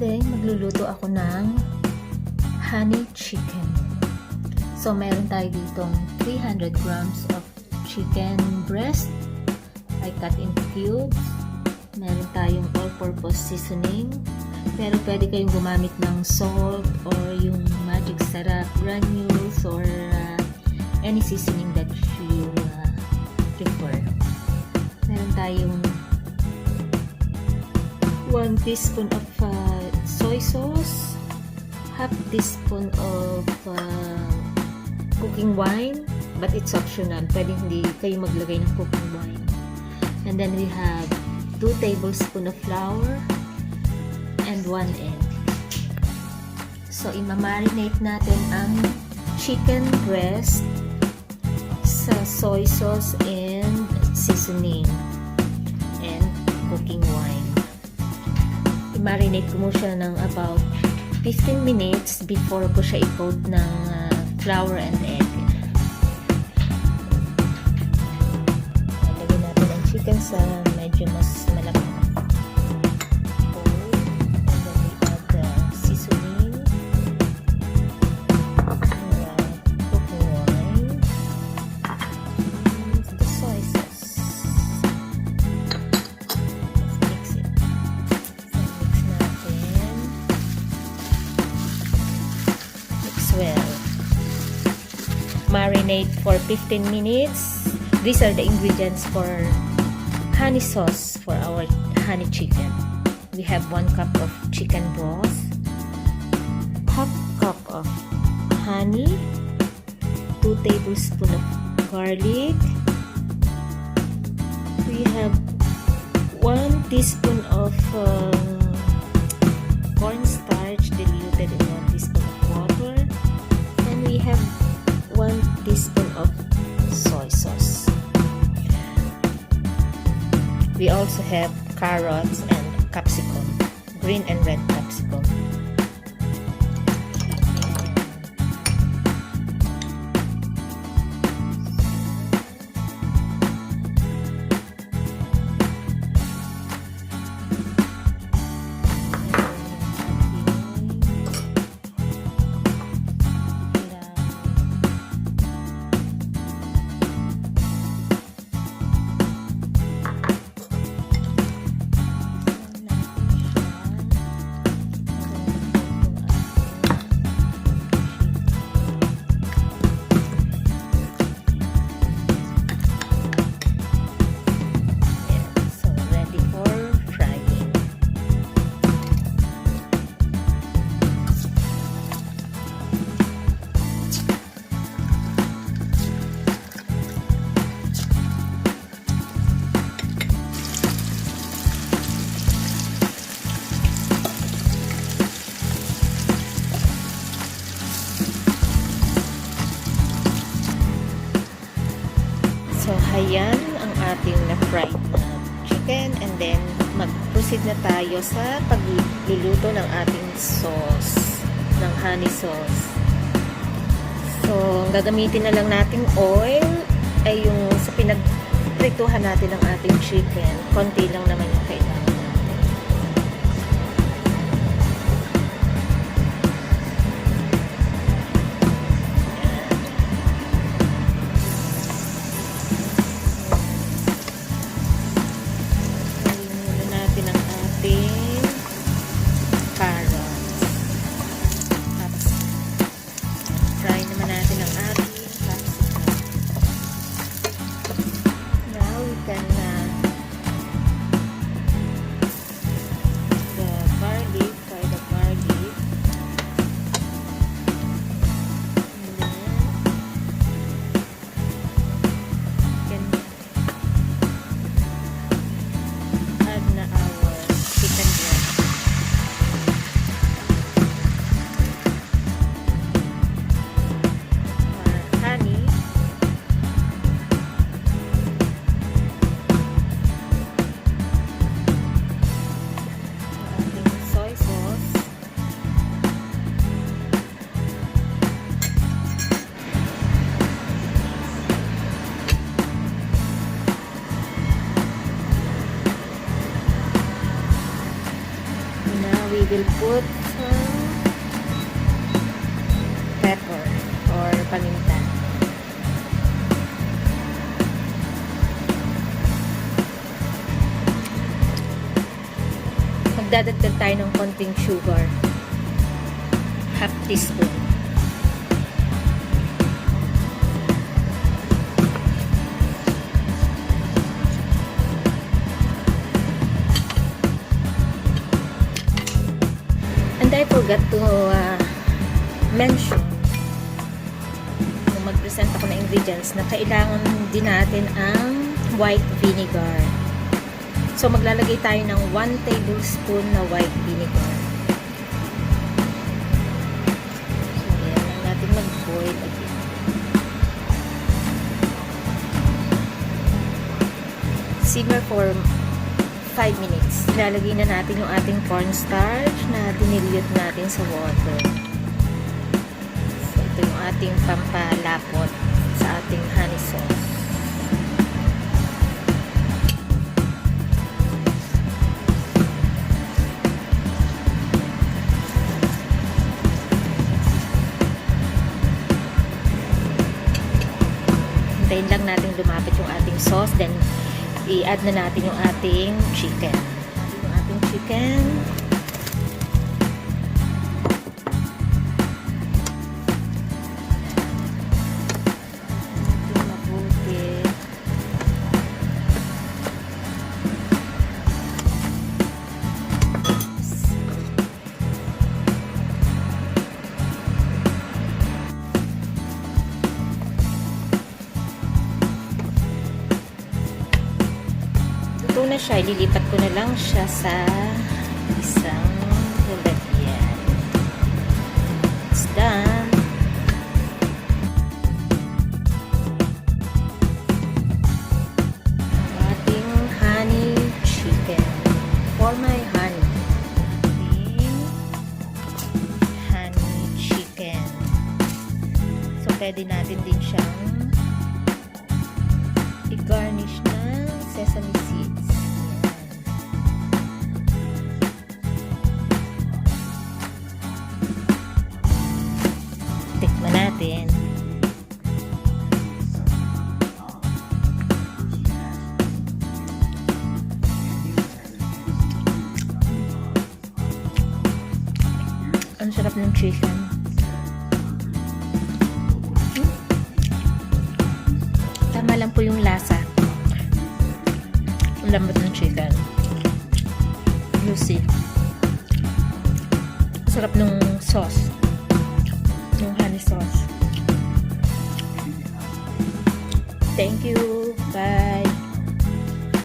Today, magluluto ako ng honey chicken. So, meron tayo ditong 300 grams of chicken breast. I cut into cubes. Meron tayong all-purpose seasoning. Pero pwede kayong gumamit ng salt or yung magic sarap granules or any seasoning that you prefer. Meron tayong 1 teaspoon of soy sauce, half teaspoon of cooking wine, but it's optional. Pwede hindi kayo maglagay ng cooking wine. And then we have 2 tablespoons of flour and 1 egg. So, imamarinate natin ang chicken breast sa soy sauce and seasoning and cooking wine. I-marinate ko mo siya ng about 15 minutes before ko siya i-coat ng flour and egg. Lagyan natin ang chicken sa medyo mas malaki. Marinate for 15 minutes. These are the ingredients for honey sauce for our honey chicken. We have 1 cup of chicken broth, half cup of honey, 2 tablespoons of garlic. We have 1 teaspoon of cornstarch diluted in 1 teaspoon of water, and we have 1 teaspoon of soy sauce. We also have carrots and capsicum, green and red capsicum. So, ayan ang ating na-fried na chicken, and then mag-proceed na tayo sa pagluluto ng ating sauce, ng honey sauce. So, gagamitin na lang nating oil ay yung sa pinagprituhan natin ng ating chicken. Konti lang naman yung kailangan. will put some pepper or paminta. Magdadagdag tayo ng konting sugar. Half teaspoon. And I forgot to mention nung mag-present ako ng ingredients na kailangan din natin ang white vinegar. So, maglalagay tayo ng 1 tablespoon na white vinegar. So, yan lang natin mag-boil again. Simmer for 5 minutes. Ilalagay na natin yung ating cornstarch na dinilute natin sa water. So, ito yung ating pampalapot sa ating honey sauce. Hintayin lang natin lumapit yung ating sauce, then i-add na natin yung ating chicken. Yung ating chicken. Ito mabuti. Ito na siya, ililipat ko na lang siya sa isang lalagyan. It's done. Ang ating honey chicken. For my honey. Honey chicken. So, pwede natin din siyang i-garnish ng sesame seeds. Tikman natin. Ang sarap ng chicken. Tama lang po yung lasa. Ang lambot ng chicken. Juicy. Sarap ng sauce. Yung honey sauce. Thank you. Bye.